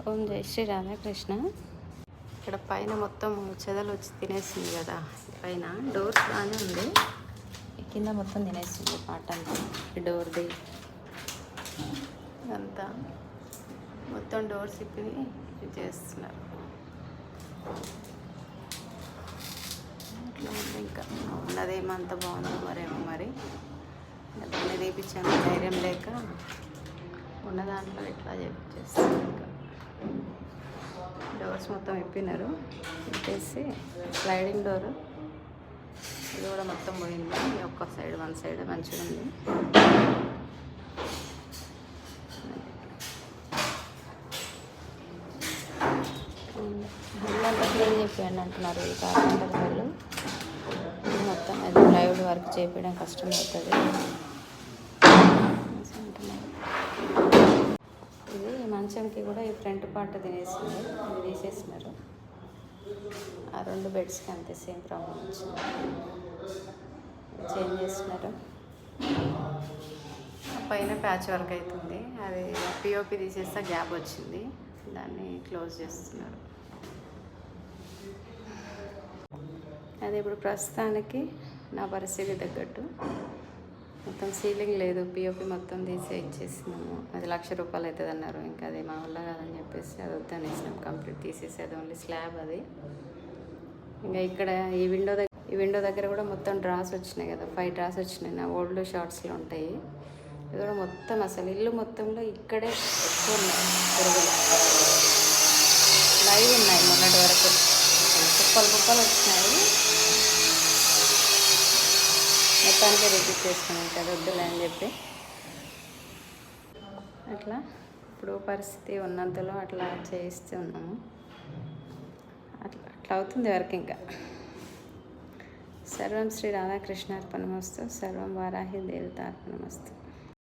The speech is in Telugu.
ఓం జై శ్రీ రాధాకృష్ణ. ఇక్కడ పైన మొత్తం చెదలు వచ్చి తినేసింది కదా, పైన డోర్స్ బాగానే ఉంది, కింద మొత్తం తినేసింది పాట అంతా. ఈ డోర్ది అంతా మొత్తం డోర్స్ ఇప్పి ఇది చేస్తున్నారు. ఇట్లా ఉంది. ఇంకా ఉన్నదేమో అంత బాగుందో మరేమో మరి, దాన్ని తీపించాను ధైర్యం లేక ఉన్న దాంట్లో ఇట్లా చేపిచ్చేస్తాను. ఇంకా డోర్స్ మొత్తం ఇప్పినారు, ఇప్పేసి స్లైడింగ్ డోరు ఇది కూడా మొత్తం పోయింది. ఒక్క సైడ్ వన్ సైడ్ మంచిగా ఉంది. ఇల్లంతా క్లీన్ చేయండి అంటున్నారు ఈ కార్పెంటర్ వాళ్ళు. మొత్తం అది ప్లైవుడ్ వర్క్ చేయడం కష్టం అవుతుంది అంటున్నారు. ఇది మంచంకి కూడా ఈ ఫ్రంట్ పార్ట్ తినేసింది, ఇది తీసేసినారు. ఆ రెండు బెడ్స్కి అంతే సేమ్ ప్రాబ్లం వచ్చింది, చేంజ్ చేస్తున్నారు. పైన ప్యాచ్ వర్క్ అవుతుంది, అది పిఓపి తీసేస్తే గ్యాప్ వచ్చింది, దాన్ని క్లోజ్ చేస్తున్నారు. అది ఇప్పుడు ప్రస్తుతానికి నా పరిస్థితి తగ్గట్టు మొత్తం సీలింగ్ లేదు, పిఓపి మొత్తం తీసి ఇచ్చేసినాము. అది ₹1,00,000 అవుతుంది అన్నారు. ఇంకా అది మా వల్ల కాదని చెప్పేసి అది వద్దనేసినాం, కంప్లీట్ తీసేసి అది ఓన్లీ స్లాబ్ అది. ఇంకా ఇక్కడ ఈ విండో దగ్గర కూడా మొత్తం డ్రాస్ వచ్చినాయి కదా, 5 డ్రాస్ వచ్చినాయి. నా ఓల్డ్ షార్ట్స్లో ఉంటాయి. ఇది కూడా మొత్తం అసలు ఇల్లు మొత్తంలో ఇక్కడే ఎక్కువ ఉన్నాయి పురుగులు, లైవ్ ఉన్నాయి. మొన్నటి వరకు కుప్పలు వచ్చినాయి. మొత్తానికి రిపీట్ చేసుకున్నాం కదా, వద్దులే అని చెప్పి అట్లా ఇప్పుడు పరిస్థితి ఉన్నంతలో అట్లా చేయిస్తూ ఉన్నాము. అట్లా అవుతుంది వర్క్. ఇంకా సర్వం శ్రీ రాధాకృష్ణార్పణమస్తు, సర్వం వారాహి దేవతార్పణమస్తు.